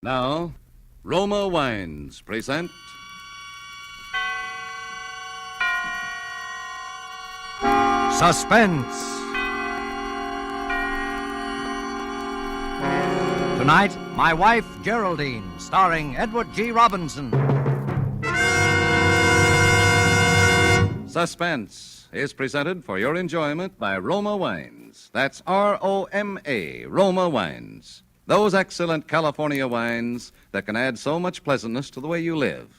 Now, Roma Wines present Suspense. Tonight, My Wife, Geraldine, starring Edward G. Robinson. Suspense is presented for your enjoyment by Roma Wines. That's R-O-M-A, Roma Wines. Those excellent California wines that can add so much pleasantness to the way you live,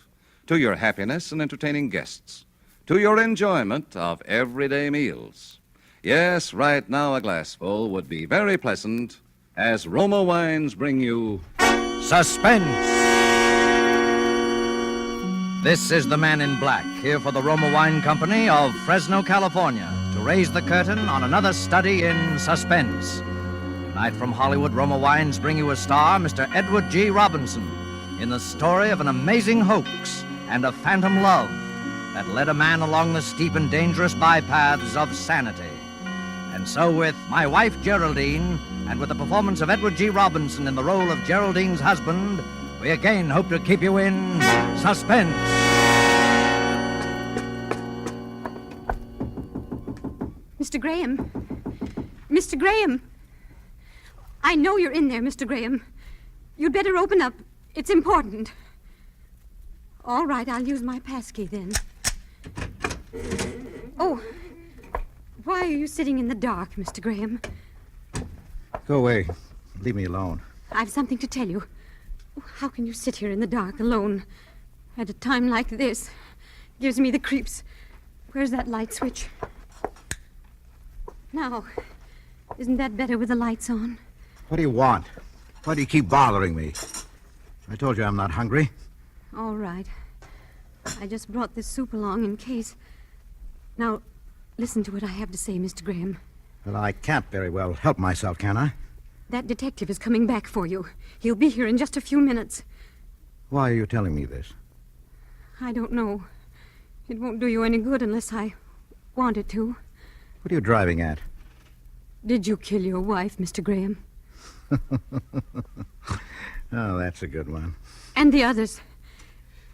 to your happiness in entertaining guests, to your enjoyment of everyday meals. Yes, right now a glassful would be very pleasant as Roma Wines bring you Suspense. This is the Man in Black, here for the Roma Wine Company of Fresno, California, to raise the curtain on another study in suspense. Tonight from Hollywood, Roma Wines bring you a star, Mr. Edward G. Robinson, in the story of an amazing hoax and a phantom love that led a man along the steep and dangerous bypaths of sanity. And so with My Wife, Geraldine, and with the performance of Edward G. Robinson in the role of Geraldine's husband, we again hope to keep you in suspense. Mr. Graham. Mr. Graham. I know you're in there, Mr. Graham. You'd better open up. It's important. All right, I'll use my passkey then. Oh, why are you sitting in the dark, Mr. Graham? Go away. Leave me alone. I've something to tell you. How can you sit here in the dark alone at a time like this? Gives me the creeps. Where's that light switch? Now, isn't that better with the lights on? What do you want? Why do you keep bothering me? I told you I'm not hungry. All right. I just brought this soup along in case. Now, listen to what I have to say, Mr. Graham. Well, I can't very well help myself, can I? That detective is coming back for you. He'll be here in just a few minutes. Why are you telling me this? I don't know. It won't do you any good unless I want it to. What are you driving at? Did you kill your wife, Mr. Graham? Oh, that's a good one. And the others.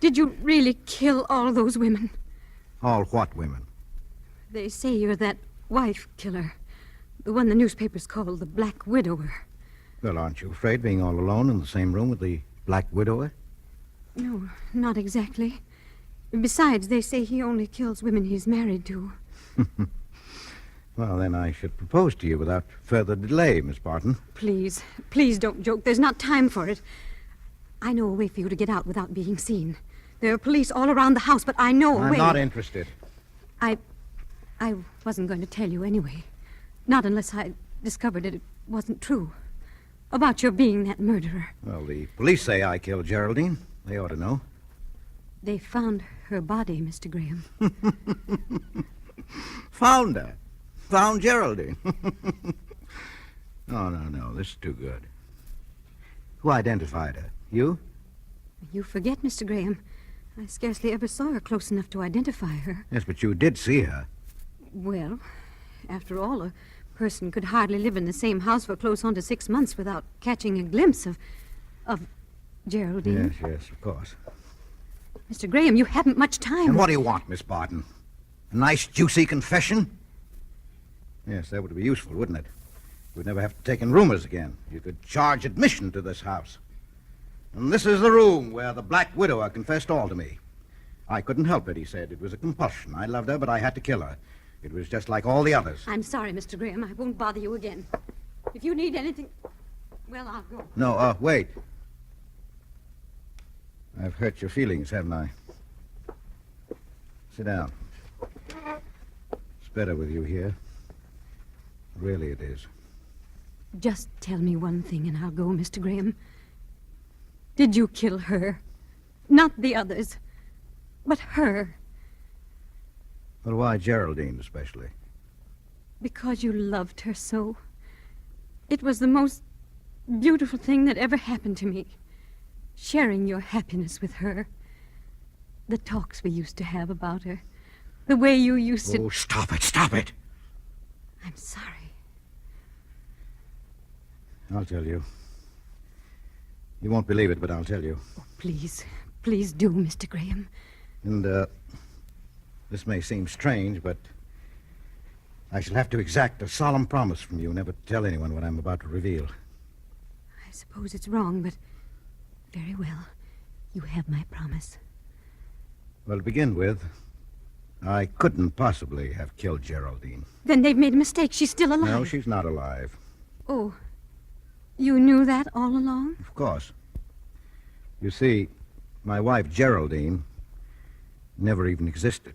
Did you really kill all those women? All what women? They say you're that wife killer. The one the newspapers call the Black Widower. Well, aren't you afraid being all alone in the same room with the Black Widower? No, not exactly. Besides, they say he only kills women he's married to. Well, then I should propose to you without further delay, Miss Barton. Please, please don't joke. There's not time for it. I know a way for you to get out without being seen. There are police all around the house, but I know a way. I'm not interested. I wasn't going to tell you anyway. Not unless I discovered it wasn't true. About your being that murderer. Well, the police say I killed Geraldine. They ought to know. They found her body, Mr. Graham. Found her. Found Geraldine. No. This is too good. Who identified her? You? You forget, Mr. Graham. I scarcely ever saw her close enough to identify her. Yes, but you did see her. Well, after all, a person could hardly live in the same house for close on to 6 months without catching a glimpse of Geraldine. Yes, of course. Mr. Graham, you haven't much time. And what do you want, Miss Barton? A nice, juicy confession? Yes, that would be useful, wouldn't it? You'd never have to take in roomers again. You could charge admission to this house. And this is the room where the Black Widower confessed all to me. I couldn't help it, he said. It was a compulsion. I loved her, but I had to kill her. It was just like all the others. I'm sorry, Mr. Graham. I won't bother you again. If you need anything, well, I'll go. No, wait. I've hurt your feelings, haven't I? Sit down. It's better with you here. Really, it is. Just tell me one thing and I'll go, Mr. Graham. Did you kill her? Not the others, but her. Well, why Geraldine, especially? Because you loved her so. It was the most beautiful thing that ever happened to me. Sharing your happiness with her. The talks we used to have about her. The way you used to... Oh, stop it. I'm sorry. I'll tell you. You won't believe it, but I'll tell you. Oh, please do, Mr. Graham. And, this may seem strange, but I shall have to exact a solemn promise from you never to tell anyone what I'm about to reveal. I suppose it's wrong, but very well. You have my promise. Well, to begin with, I couldn't possibly have killed Geraldine. Then they've made a mistake. She's still alive. No, she's not alive. Oh, you knew that all along? Of course. You see, my wife, Geraldine, never even existed.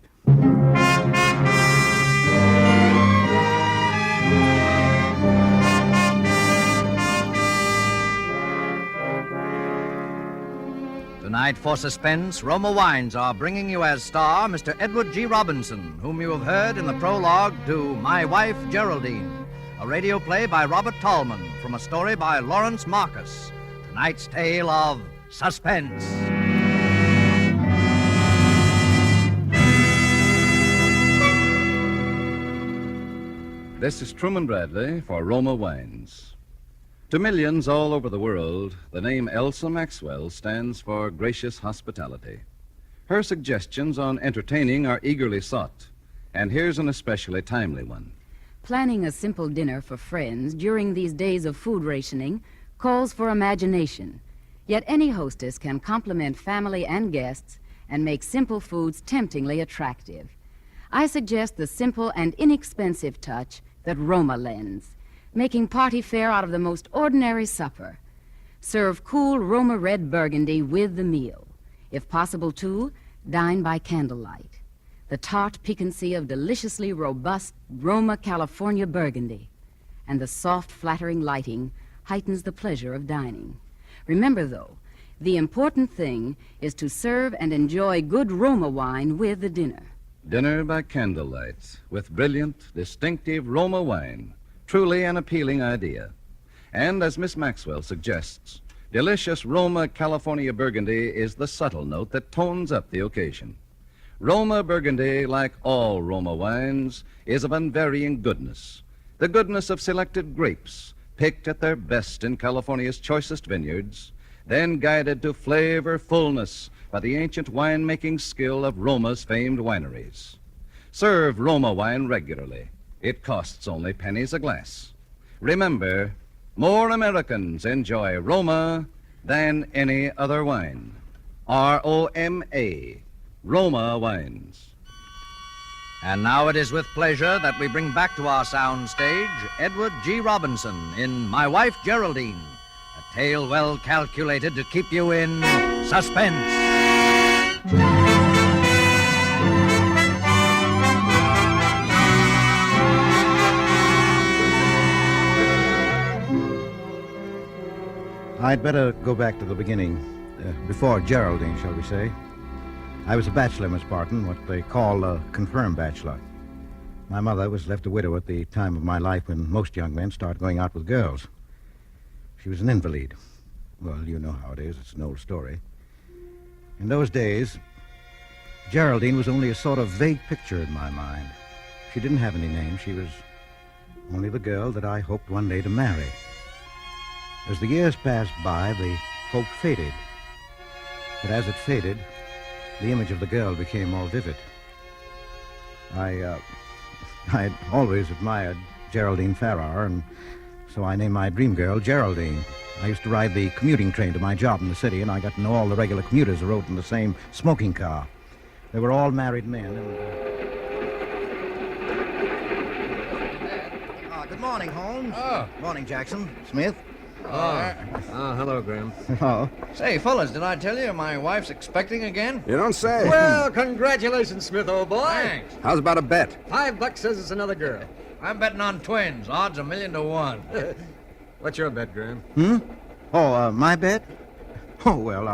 Tonight for Suspense, Roma Wines are bringing you as star Mr. Edward G. Robinson, whom you have heard in the prologue to My Wife, Geraldine, a radio play by Robert Tallman from a story by Lawrence Marcus. Tonight's tale of suspense. This is Truman Bradley for Roma Wines. To millions all over the world, the name Elsa Maxwell stands for gracious hospitality. Her suggestions on entertaining are eagerly sought, and here's an especially timely one. Planning a simple dinner for friends during these days of food rationing calls for imagination. Yet any hostess can compliment family and guests and make simple foods temptingly attractive. I suggest the simple and inexpensive touch that Roma lends, making party fare out of the most ordinary supper. Serve cool Roma red Burgundy with the meal. If possible, too, dine by candlelight. The tart piquancy of deliciously robust Roma California Burgundy, and the soft, flattering lighting heightens the pleasure of dining. Remember, though, the important thing is to serve and enjoy good Roma wine with the dinner. Dinner by candlelight with brilliant, distinctive Roma wine. Truly an appealing idea. And as Miss Maxwell suggests, delicious Roma California Burgundy is the subtle note that tones up the occasion. Roma Burgundy, like all Roma wines, is of unvarying goodness. The goodness of selected grapes, picked at their best in California's choicest vineyards, then guided to flavor fullness by the ancient wine-making skill of Roma's famed wineries. Serve Roma wine regularly. It costs only pennies a glass. Remember, more Americans enjoy Roma than any other wine. R-O-M-A, Roma Wines. And now it is with pleasure that we bring back to our sound stage Edward G. Robinson in My Wife, Geraldine, a tale well calculated to keep you in suspense. I'd better go back to the beginning, before Geraldine, shall we say. I was a bachelor, Miss Barton, what they call a confirmed bachelor. My mother was left a widow at the time of my life when most young men start going out with girls. She was an invalid. Well, you know how it is. It's an old story. In those days, Geraldine was only a sort of vague picture in my mind. She didn't have any name. She was only the girl that I hoped one day to marry. As the years passed by, the hope faded. But as it faded, the image of the girl became more vivid. I'd always admired Geraldine Farrar, and so I named my dream girl Geraldine. I used to ride the commuting train to my job in the city, and I got to know all the regular commuters who rode in the same smoking car. They were all married men, and... Good morning, Holmes. Oh. Morning, Jackson. Smith. Hello, Graham. Oh. Say, fellas, did I tell you my wife's expecting again? You don't say. Well, congratulations, Smith, old boy. Thanks. How's about a bet? $5 says it's another girl. I'm betting on twins. Odds 1,000,000 to 1. What's your bet, Graham? Oh, my bet? Oh, well,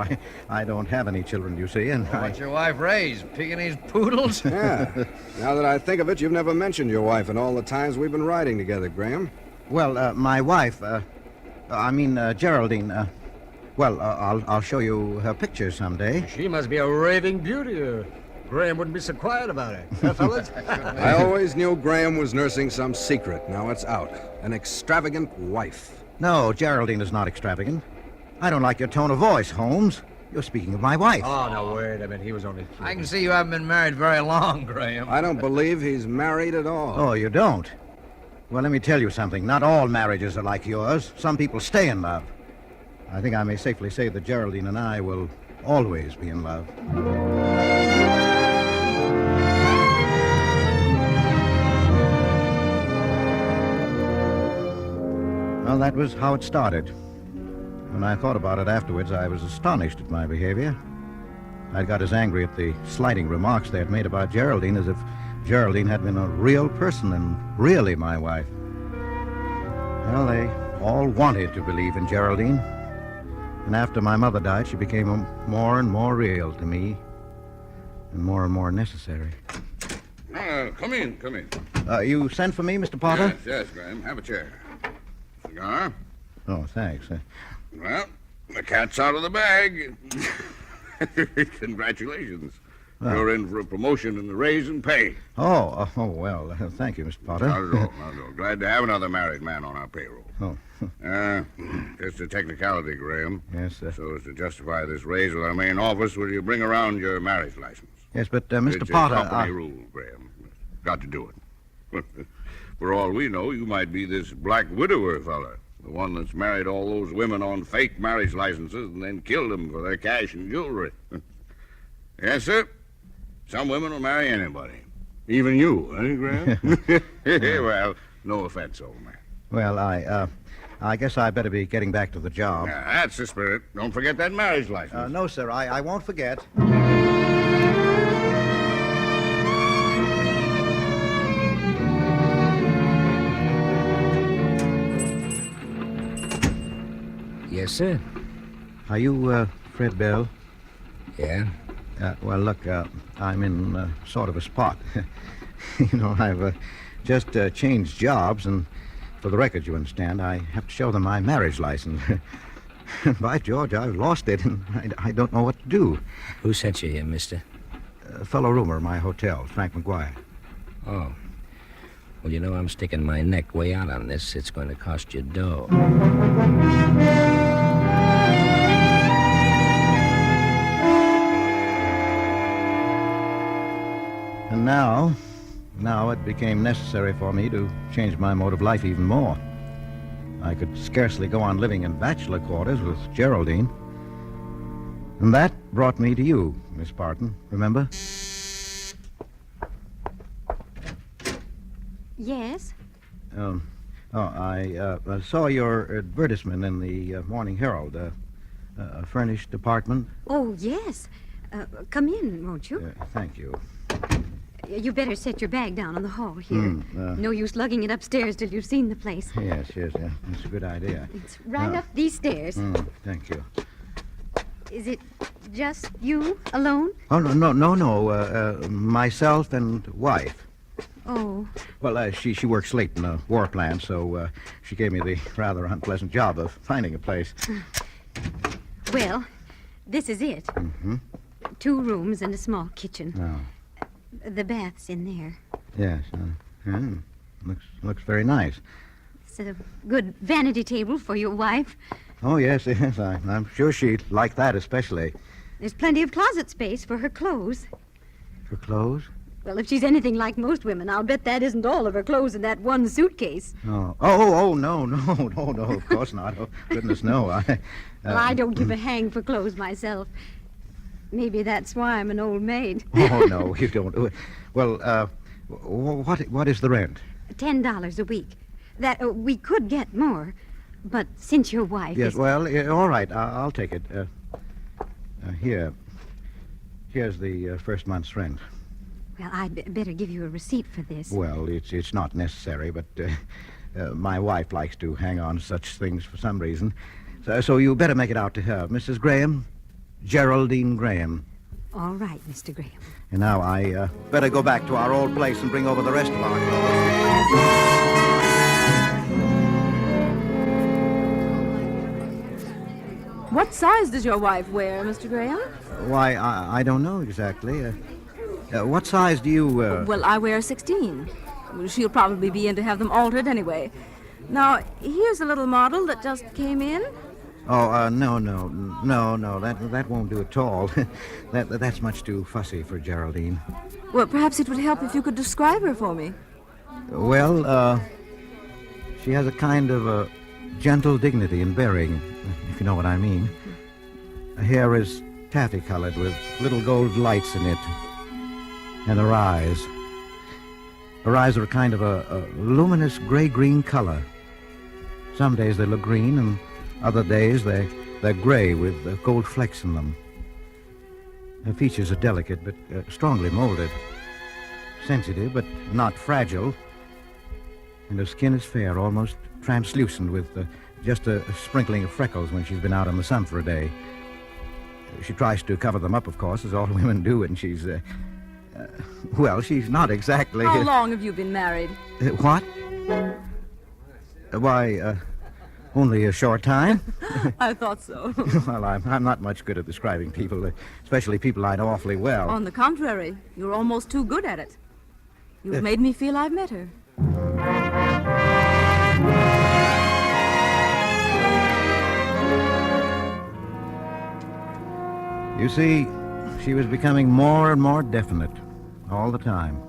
I don't have any children, you see, and What's your wife raised? Pekingese poodles? Yeah. Now that I think of it, you've never mentioned your wife in all the times we've been riding together, Graham. Well, my wife, Geraldine, I'll show you her picture someday. She must be a raving beauty, or Graham wouldn't be so quiet about it. Huh, fellas? I always knew Graham was nursing some secret. Now it's out. An extravagant wife. No, Geraldine is not extravagant. I don't like your tone of voice, Holmes. You're speaking of my wife. Oh, no, wait a minute. He was only kidding. I can see you haven't been married very long, Graham. I don't believe he's married at all. Oh, you don't? Well, let me tell you something. Not all marriages are like yours. Some people stay in love. I think I may safely say that Geraldine and I will always be in love. Well, that was how it started. When I thought about it afterwards, I was astonished at my behavior. I got as angry at the slighting remarks they had made about Geraldine as if Geraldine had been a real person and really my wife. Well, they all wanted to believe in Geraldine. And after my mother died, she became more and more real to me and more necessary. Come in, come in. You sent for me, Mr. Potter? Yes, Graham. Have a chair. Cigar? Oh, thanks. Well, the cat's out of the bag. Congratulations. You're in for a promotion and a raise in pay. Well, thank you, Mr. Potter. Not at all. Glad to have another married man on our payroll. Oh. Just a technicality, Graham. Yes, sir. So as to justify this raise with our main office, will you bring around your marriage license? Yes, but, Mr. It's Potter... a company rule, Graham. Got to do it. For all we know, you might be this black widower fella. The one that's married all those women on fake marriage licenses and then killed them for their cash and jewelry. Yes, sir. Some women will marry anybody. Even you, eh, Graham? Well, no offense, old man. Well, I guess I better be getting back to the job. Yeah, that's the spirit. Don't forget that marriage license. No, sir, I won't forget. Yes, sir. Are you, Fred Bell? Yeah? Well, look, I'm in sort of a spot. You know, I've just changed jobs, and for the record, you understand, I have to show them my marriage license. By George, I've lost it, and I don't know what to do. Who sent you here, mister? A fellow roomer, my hotel, Frank McGuire. Oh. Well, you know, I'm sticking my neck way out on this. It's going to cost you dough. And now it became necessary for me to change my mode of life even more. I could scarcely go on living in bachelor quarters with Geraldine. And that brought me to you, Miss Barton, remember? Yes? I saw your advertisement in the Morning Herald. A furnished apartment. Oh, yes. Come in, won't you? Thank you. You better set your bag down on the hall here. No use lugging it upstairs till you've seen the place. Yes. That's a good idea. It's right up these stairs. Thank you. Is it just you alone? Oh, no. Myself and wife. Oh. Well, she works late in a war plant, so she gave me the rather unpleasant job of finding a place. Well, this is it. Mm-hmm. 2 rooms and a small kitchen. Oh. The bath's in there. Yes. Looks very nice. It's a good vanity table for your wife. Oh, yes. I'm sure she'd like that especially. There's plenty of closet space for her clothes. Her clothes? Well, if she's anything like most women, I'll bet that isn't all of her clothes in that one suitcase. No, of course not. Oh, goodness, no. Well, I don't give a hang for clothes myself. Maybe that's why I'm an old maid. Oh, no, you don't. Well, what is the rent? $10 a week. That we could get more, but since your wife Yes, is... well, all right, I'll take it. Here's the first month's rent. Well, I'd better give you a receipt for this. Well, it's not necessary, but my wife likes to hang on to such things for some reason. So you better make it out to her. Mrs. Graham, Geraldine Graham. All right, Mr. Graham. And now I better go back to our old place and bring over the rest of our clothes. What size does your wife wear, Mr. Graham? Why, I don't know exactly. What size do you... Well, I wear 16. She'll probably be in to have them altered anyway. Now, here's a little model that just came in. Oh, no. That won't do at all. That's much too fussy for Geraldine. Well, perhaps it would help if you could describe her for me. Well, she has a kind of a gentle dignity in bearing, if you know what I mean. Her hair is taffy-colored with little gold lights in it. And her eyes. Her eyes are a kind of a luminous gray-green color. Some days they look green, and other days they're gray with gold flecks in them. Her features are delicate, but strongly molded. Sensitive, but not fragile. And her skin is fair, almost translucent, with just a sprinkling of freckles when she's been out in the sun for a day. She tries to cover them up, of course, as all women do, and she's, well, she's not exactly... How long have you been married? What? Why, only a short time. I thought so. Well, I'm not much good at describing people, especially people I know awfully well. On the contrary, you're almost too good at it. You've made me feel I've met her. You see, she was becoming more and more definite all the time.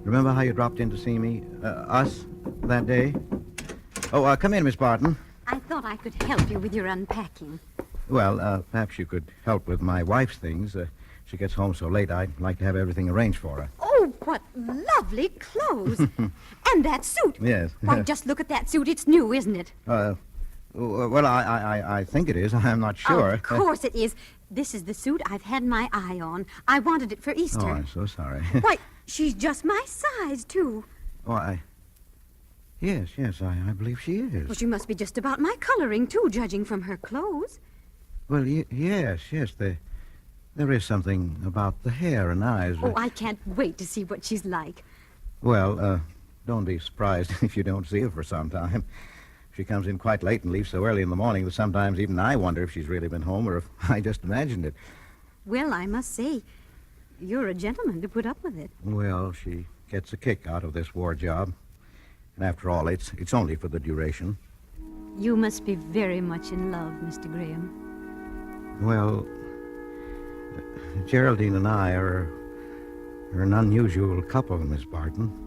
Remember how you dropped in to see me, us, that day? Oh, come in, Miss Barton. I thought I could help you with your unpacking. Well, perhaps you could help with my wife's things. She gets home so late, I'd like to have everything arranged for her. Oh, what lovely clothes. And that suit. Yes. Why, just look at that suit. It's new, isn't it? Well, I think it is. I'm not sure. Of course it is. This is the suit I've had my eye on. I wanted it for Easter. Oh, I'm so sorry. Why, she's just my size, too. Oh, Yes, I believe she is. Well, she must be just about my coloring, too, judging from her clothes. Well, yes, there is something about the hair and eyes. Oh, I can't wait to see what she's like. Well, don't be surprised if you don't see her for some time. She comes in quite late and leaves so early in the morning that sometimes even I wonder if she's really been home or if I just imagined it. Well, I must say, you're a gentleman to put up with it. Well, she gets a kick out of this war job. And after all, it's only for the duration. You must be very much in love, Mr. Graham. Well, Geraldine and I are an unusual couple, Miss Barton.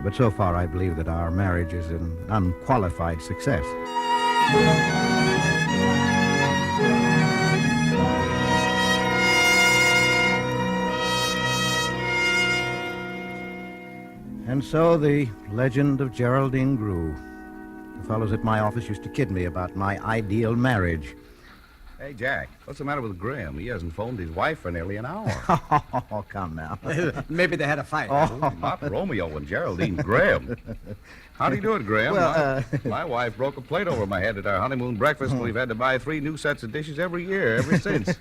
But so far, I believe that our marriage is an unqualified success. And so the legend of Geraldine grew. The fellows at my office used to kid me about my ideal marriage. Hey, Jack, what's the matter with Graham? He hasn't phoned his wife for nearly an hour. Oh, come now. Maybe they had a fight. Not Romeo and Geraldine, Graham. How do you do it, Graham? Well, my wife broke a plate over my head at our honeymoon breakfast, and we've had to buy 3 new sets of dishes every year, ever since.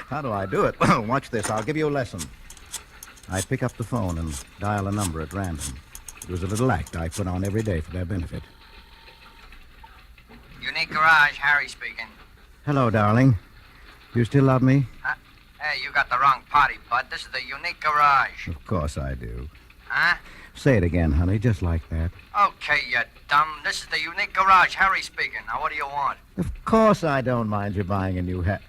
How do I do it? Well, watch this. I'll give you a lesson. I pick up the phone and dial a number at random. It was a little act I put on every day for their benefit. Unique Garage, Harry speaking. Hello, darling. You still love me? Hey, you got the wrong party, bud. This is the Unique Garage. Of course I do. Huh? Say it again, honey, just like that. Okay, you dumb. This is the Unique Garage, Harry speaking. Now, what do you want? Of course I don't mind you buying a new hat.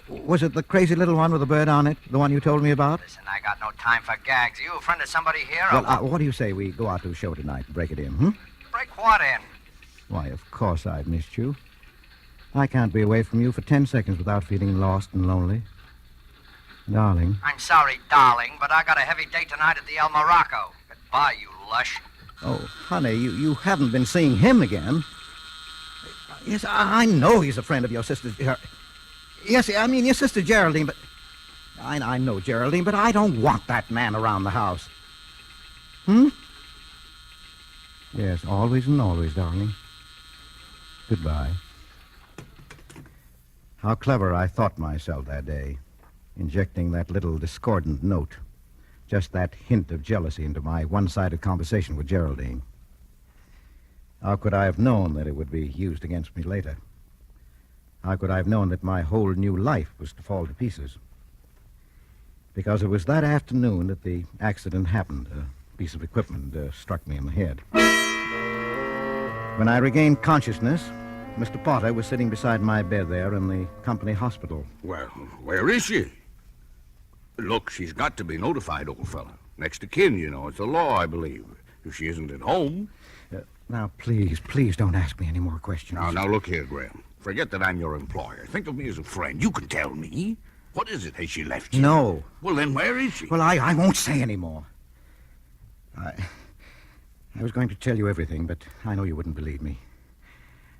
Was it the crazy little one with the bird on it? The one you told me about? Listen, I got no time for gags. Are you a friend of somebody here? Well, what do you say we go out to a show tonight and break it in, hmm? Break what in? Why, of course I've missed you. I can't be away from you for 10 seconds without feeling lost and lonely. Darling. I'm sorry, darling, but I got a heavy date tonight at the El Morocco. Goodbye, you lush. Oh, honey, you haven't been seeing him again. Yes, I know he's a friend of your sister. Yes, I mean your sister Geraldine, but... I know Geraldine, but I don't want that man around the house. Hmm? Yes, always and always, darling. Goodbye. How clever I thought myself that day, injecting that little discordant note, just that hint of jealousy into my one-sided conversation with Geraldine. How could I have known that it would be used against me later? How could I have known that my whole new life was to fall to pieces? Because it was that afternoon that the accident happened. A piece of equipment struck me in the head. When I regained consciousness, Mr. Potter was sitting beside my bed there in the company hospital. Well, where is she? Look, she's got to be notified, old fella. Next of kin, you know. It's the law, I believe. If she isn't at home... Now, please don't ask me any more questions. Now, look here, Graham. Forget that I'm your employer. Think of me as a friend. You can tell me. What is it? Has she left you? No. Well, then where is she? Well, I won't say any more. I was going to tell you everything, but I know you wouldn't believe me.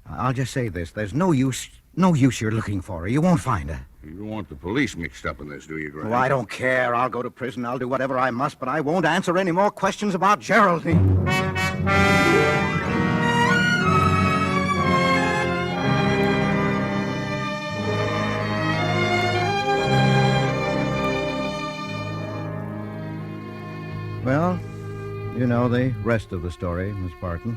I'll just say this. There's no use you're looking for her. You won't find her. You don't want the police mixed up in this, do you, Graham? Oh, I don't care. I'll go to prison. I'll do whatever I must, but I won't answer any more questions about Geraldine. Well, you know the rest of the story, Miss Barton.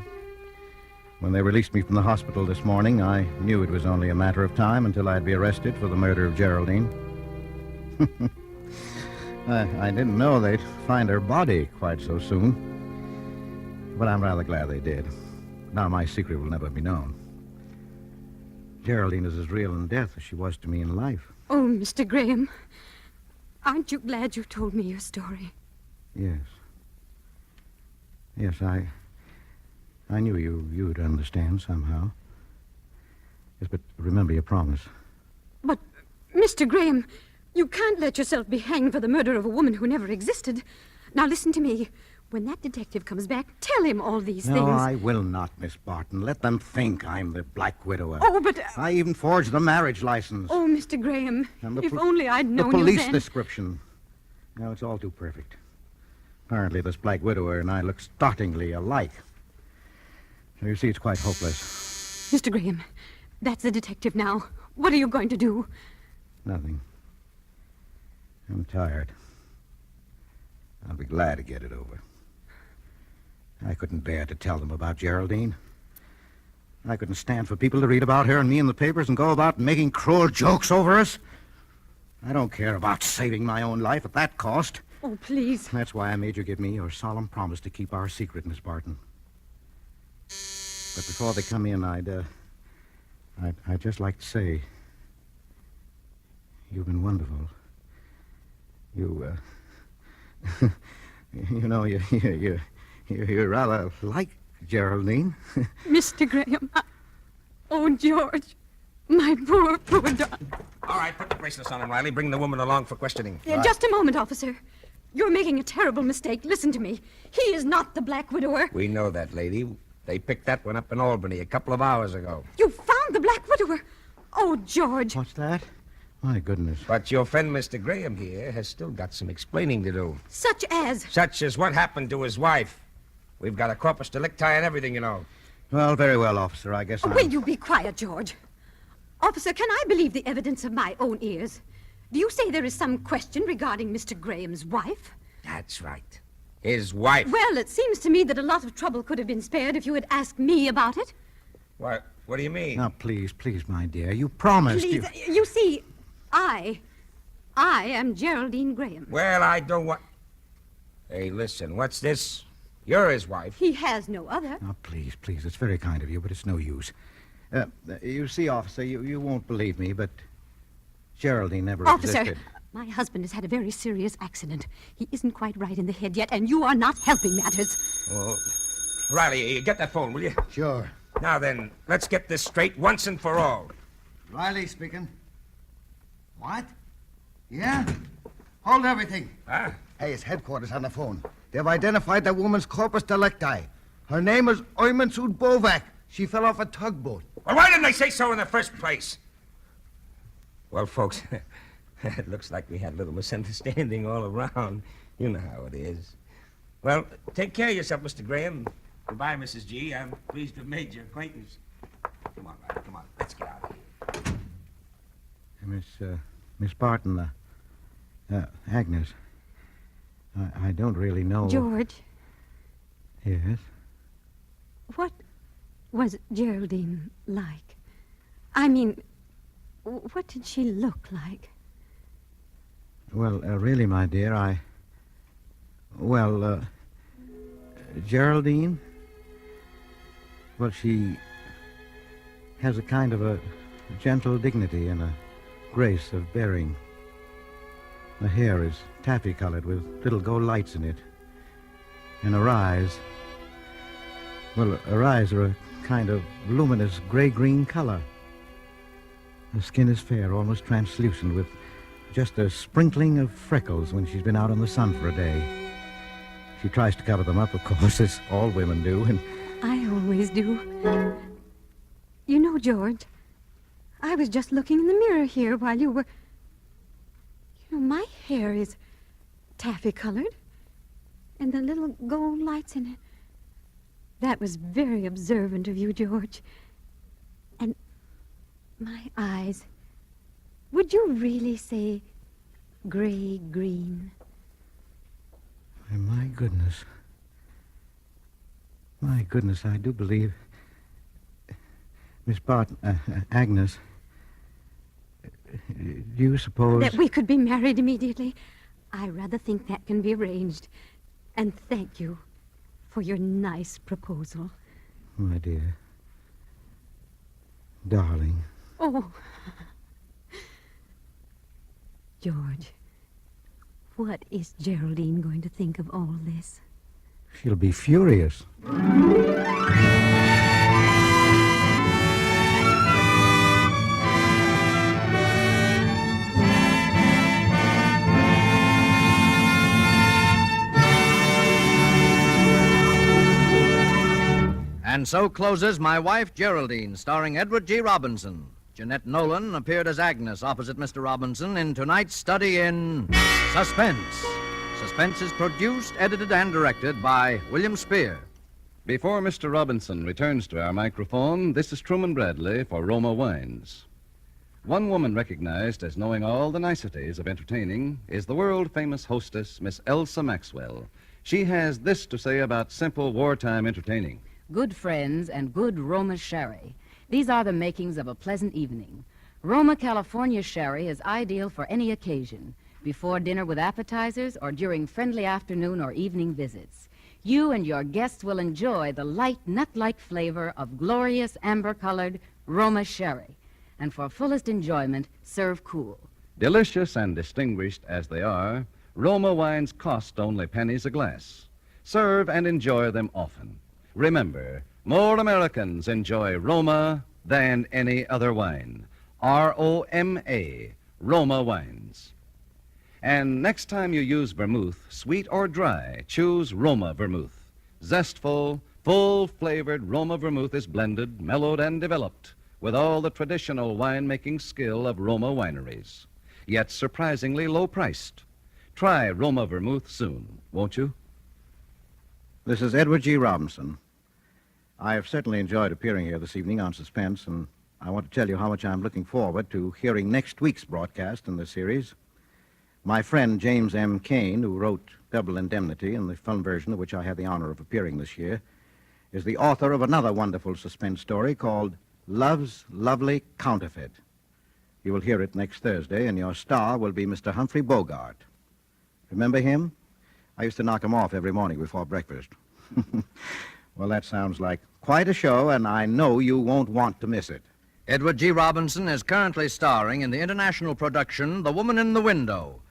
When they released me from the hospital this morning, I knew it was only a matter of time until I'd be arrested for the murder of Geraldine. I didn't know they'd find her body quite so soon. But I'm rather glad they did. Now my secret will never be known. Geraldine is as real in death as she was to me in life. Oh, Mr. Graham, aren't you glad you told me your story? Yes. Yes, I knew you'd understand somehow. Yes, but remember your promise. But, Mr. Graham, you can't let yourself be hanged for the murder of a woman who never existed. Now listen to me. When that detective comes back, tell him all these things. No, I will not, Miss Barton. Let them think I'm the Black Widower. Oh, but... I even forged the marriage license. Oh, Mr. Graham, if pol- only I'd known The police you then. description. Now, it's all too perfect. Apparently, this Black Widower and I look startlingly alike. So you see, it's quite hopeless. Mr. Graham, that's the detective now. What are you going to do? Nothing. I'm tired. I'll be glad to get it over. I couldn't bear to tell them about Geraldine. I couldn't stand for people to read about her and me in the papers and go about making cruel jokes over us. I don't care about saving my own life at that cost. Oh, please. That's why I made you give me your solemn promise to keep our secret, Miss Barton. But before they come in, I'd just like to say, you've been wonderful. You, you know, you're rather like Geraldine. Mr. Graham. Oh, George. My poor darling. All right, put the bracelets on him, Riley. Bring the woman along for questioning. Just a moment, officer. You're making a terrible mistake. Listen to me. He is not the Black Widower. We know that, lady. They picked that one up in Albany a couple of hours ago. You found the Black Widower. Oh, George. What's that? My goodness. But your friend, Mr. Graham here, has still got some explaining to do. Such as? Such as what happened to his wife. We've got a corpus delicti and everything, you know. Well, very well, officer. I guess Will you be quiet, George? Officer, can I believe the evidence of my own ears? Do you say there is some question regarding Mr. Graham's wife? That's right. His wife. Well, it seems to me that a lot of trouble could have been spared if you had asked me about it. What do you mean? Now, please, my dear. You promised. Please, you see, I am Geraldine Graham. Well, I don't want... Hey, listen, what's this? You're his wife. He has no other. Now, please, it's very kind of you, but it's no use. You see, officer, you won't believe me, but Geraldine never Officer, existed. my husband has had a very serious accident. He isn't quite right in the head yet, and you are not helping matters. Oh, Riley, get that phone, will you? Sure. Now then, let's get this straight once and for all. Riley speaking. What? Yeah? Hold everything. Huh? Hey, it's headquarters on the phone. They've identified the woman's corpus delicti. Her name is Oymansud Bovak. She fell off a tugboat. Well, why didn't they say so in the first place? Well, folks, it looks like we had a little misunderstanding all around. You know how it is. Well, take care of yourself, Mr. Graham. Goodbye, Mrs. G. I'm pleased to have made your acquaintance. Come on, Riley, come on. Let's get out of here. Miss Barton, Agnes, I don't really know... George, Yes? what was Geraldine like? I mean, what did she look like? Well, really, my dear, Geraldine? Well, she has a kind of a gentle dignity and a grace of bearing. Her hair is taffy-colored with little gold lights in it. And her eyes... Well, her eyes are a kind of luminous gray-green color. Her skin is fair, almost translucent, with just a sprinkling of freckles when she's been out in the sun for a day. She tries to cover them up, of course, as all women do, and... I always do. You know, George, I was just looking in the mirror here while you were... You know, my hair is taffy-colored, and the little gold lights in it. That was very observant of you, George. And my eyes... Would you really say gray-green? My goodness. My goodness, I do believe... Miss Agnes, do you suppose... That we could be married immediately? I rather think that can be arranged. And thank you for your nice proposal. My dear. Darling. Oh. George, what is Geraldine going to think of all this? She'll be furious. And so closes My Wife, Geraldine, starring Edward G. Robinson. Jeanette Nolan appeared as Agnes opposite Mr. Robinson in tonight's study in Suspense. Suspense is produced, edited, and directed by William Spear. Before Mr. Robinson returns to our microphone, this is Truman Bradley for Roma Wines. One woman recognized as knowing all the niceties of entertaining is the world-famous hostess, Miss Elsa Maxwell. She has this to say about simple wartime entertaining. Good friends and good Roma sherry. These are the makings of a pleasant evening. Roma, California sherry is ideal for any occasion, before dinner with appetizers or during friendly afternoon or evening visits. You and your guests will enjoy the light, nut-like flavor of glorious amber-colored Roma sherry. And for fullest enjoyment, serve cool. Delicious and distinguished as they are, Roma wines cost only pennies a glass. Serve and enjoy them often. Remember, more Americans enjoy Roma than any other wine. R-O-M-A, Roma Wines. And next time you use vermouth, sweet or dry, choose Roma vermouth. Zestful, full-flavored Roma vermouth is blended, mellowed, and developed with all the traditional wine-making skill of Roma wineries, yet surprisingly low-priced. Try Roma vermouth soon, won't you? This is Edward G. Robinson. I have certainly enjoyed appearing here this evening on Suspense, and I want to tell you how much I'm looking forward to hearing next week's broadcast in this series. My friend James M. Cain, who wrote Double Indemnity, in the film version of which I had the honor of appearing this year, is the author of another wonderful suspense story called Love's Lovely Counterfeit. You will hear it next Thursday, and your star will be Mr. Humphrey Bogart. Remember him? I used to knock him off every morning before breakfast. Well, that sounds like quite a show, and I know you won't want to miss it. Edward G. Robinson is currently starring in the international production The Woman in the Window.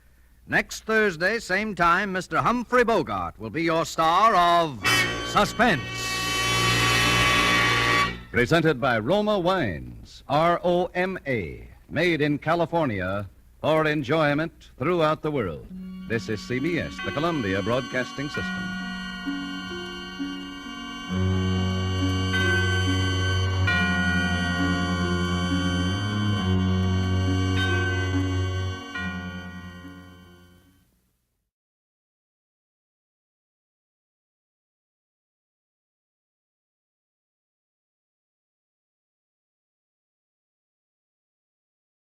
Next Thursday, same time, Mr. Humphrey Bogart will be your star of Suspense. Presented by Roma Wines, R-O-M-A, made in California for enjoyment throughout the world. This is CBS, the Columbia Broadcasting System.